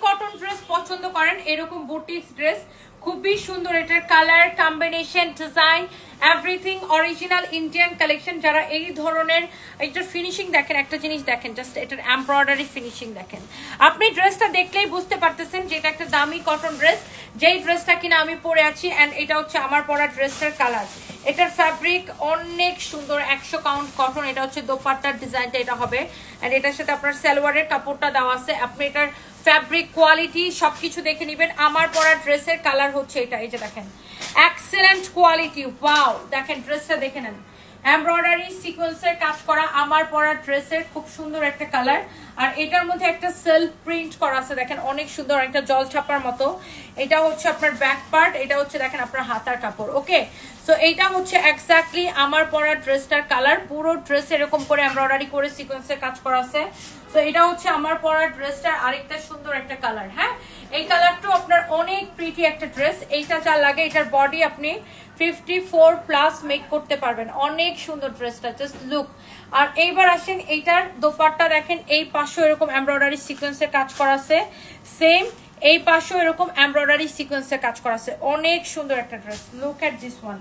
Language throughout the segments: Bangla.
কটন ড্রেস পছন্দ করেন, এরকম বুটিক্স ড্রেস খুবই সুন্দর, এটার colour combination, design, everything original Indian collection. যারা এই ধরনের, এটার ফিনিশিং দেখেন, একটা জিনিস দেখেন, জাস্ট এটার এমব্রয়ডারি ফিনিশিং দেখেন। আপনি ড্রেসটা দেখলেই বুঝতে পারতেছেন যে এটা একটা দামি কটন ড্রেস, যেই ড্রেসটা কিনা আমি পরে আছি। অ্যান্ড এটা হচ্ছে আমার পরা ড্রেসটার কালার। এটার ফ্যাব্রিক অনেক সুন্দর, 100 কাউন্ট কটন। এটা হচ্ছে দোপাট্টার ডিজাইনটা এটা হবে। অ্যান্ড এটার সাথে আপনার সালোয়ারের কাপড়টা দেওয়া আছে। আপনি এটার ফ্যাব্রিক কোয়ালিটি সবকিছু দেখে নেবেন। আমার পরা ড্রেসের কালার হচ্ছে এটা, এই যে দেখেন, এক্সেলেন্ট কোয়ালিটি। ওয়াও, দেখেন ড্রেসটা দেখে নেন, এমব্রয়ডারি সিকোয়েন্সের কাজ করা আমার পরা ড্রেসের খুব সুন্দর একটা কালার। আর এটার মধ্যে একটা সেলফ প্রিন্ট করা আছে, দেখেন অনেক সুন্দর, একটা জল ছাপার মতো। এটা হচ্ছে আপনার ব্যাক পার্ট, এটা হচ্ছে দেখেন আপনার হাতার কাপড়। ওকে, সো এইটা হচ্ছে এক্স্যাক্টলি আমার পরা ড্রেসটার কালার। পুরো ড্রেস এরকম করে এমব্রয়ডারি করে সিকোয়েন্সের কাজ করা আছে। সো এটা হচ্ছে আমার পরা ড্রেসটার আরেকটা সুন্দর একটা কালার। হ্যাঁ, এই কালারটাও আপনার অনেক প্রিটি একটা ড্রেস। এইটা যা লাগে, এটার বডি আপনি 54+ মেক করতে পারবেন। অনেক সুন্দর ড্রেসটা, জাস্ট লুক। আর এইবার আসেন, এইটার দোপাট্টা দেখেন, এই পাশেও এরকম এমব্রয়ডারি সিকোয়েন্সের কাজ করা আছে, সেম এই পাশেও এরকম এমব্রয়ডারি সিকোয়েন্সের কাজ করা আছে। অনেক সুন্দর একটা dress, look at this one,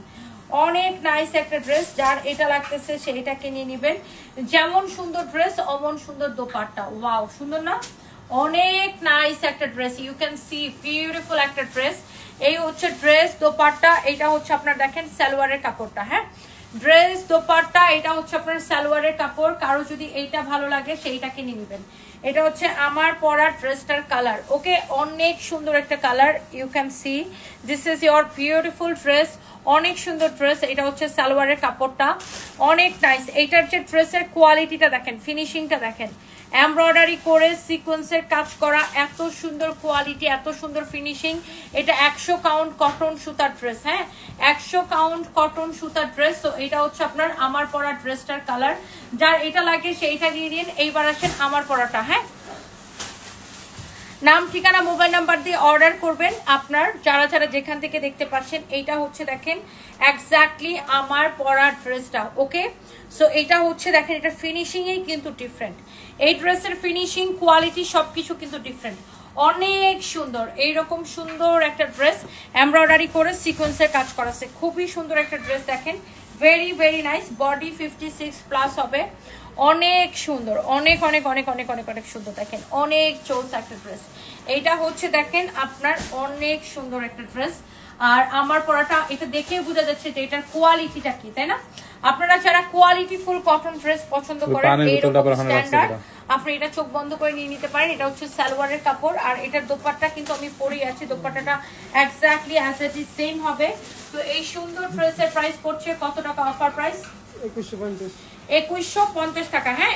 অনেক নাইস একটা ড্রেস। যার এটা লাগতেছে সে এটাকে নিয়ে নেবেন। যেমন সুন্দর ড্রেস অমন সুন্দর দোপাট্টা। ওয়াও, সুন্দর না? অনেক নাইস একটা dress, you can see beautiful একটা ড্রেস। এই হচ্ছে ড্রেস, দোপাট্টা, এটা হচ্ছে আপনার দেখেন সালোয়ারের কাপড়টা। হ্যাঁ, ড্রেস, দোপাট্টা, এটা হচ্ছে আপনার সালোয়ারের কাপড়। কারো যদি এইটা ভালো লাগে সেইটাকে নিয়ে নেবেন। এটা হচ্ছে আমার পরা ড্রেসটার কালার। ওকে, অনেক সুন্দর একটা colour, you can see this is your beautiful dress. অনেক সুন্দর ড্রেস। এটা হচ্ছে সালোয়ারের কাপড়টা, অনেক নাইস। এইটার যে ড্রেসের কোয়ালিটিটা দেখেন, ফিনিশিংটা দেখেন, এমব্রয়ডারি করে সিকোয়েন্সের কাজ করা, এত সুন্দর কোয়ালিটি, এত সুন্দর ফিনিশিং। এটা 100 কাউন্ট কটন সুতার ড্রেস। হ্যাঁ, 100 কাউন্ট কটন সুতার ড্রেস। তো এটা হচ্ছে আপনার আমার পরা ড্রেসটার কালার। যার এটা লাগে সেইটা দিয়ে দিন। এইবার আসেন আমার পরাটা। হ্যাঁ, নাম, ঠিকানা, মোবাইল নাম্বার দিয়ে অর্ডার করবেন। আপনার যারা যারা যেখান থেকে দেখতে পাচ্ছেন, এইটা হচ্ছে দেখেন এক্স্যাক্টলি আমার পরা ড্রেসটা। ওকে, সো এটা হচ্ছে দেখেন, এটা ফিনিশিংই কিন্তু ডিফারেন্ট। এই ড্রেসের ফিনিশিং, কোয়ালিটি সবকিছু কিন্তু ডিফারেন্ট, অনেক সুন্দর। এইরকম সুন্দর একটা ড্রেস এমব্রয়ডারি করে সিকোয়েন্সের কাজ করা আছে, খুবই সুন্দর একটা ড্রেস। দেখেন, ভেরি ভেরি নাইস। বডি 56+ হবে, অনেক সুন্দর, অনেক অনেক অনেক অনেক অনেক অনেক সুন্দর। দেখেন অনেক চোস একটা ড্রেস। এইটা হচ্ছে দেখেন আপনার অনেক সুন্দর একটা ড্রেস। আর আমার পরাটা, এটা দেখেই বোঝা যাচ্ছে যে এটার কোয়ালিটিটা কি, তাই না? আপনারা যারা কোয়ালিটি ফুল কটন ড্রেস পছন্দ করেন, এইরকম স্ট্যান্ডার্ড, আপনি এটা চোখ বন্ধ করে নিয়ে নিতে পারেন। এটা হচ্ছে সালোয়ারের কাপড়। আর এটার দোপাট্টা কিন্তু আমি পরেই আছি, দোপাট্টাটা exactly as it is same হবে। তো এই সুন্দর ড্রেসের প্রাইস পড়ছে কত টাকা? অফার প্রাইস 2150 টাকা। হ্যাঁ।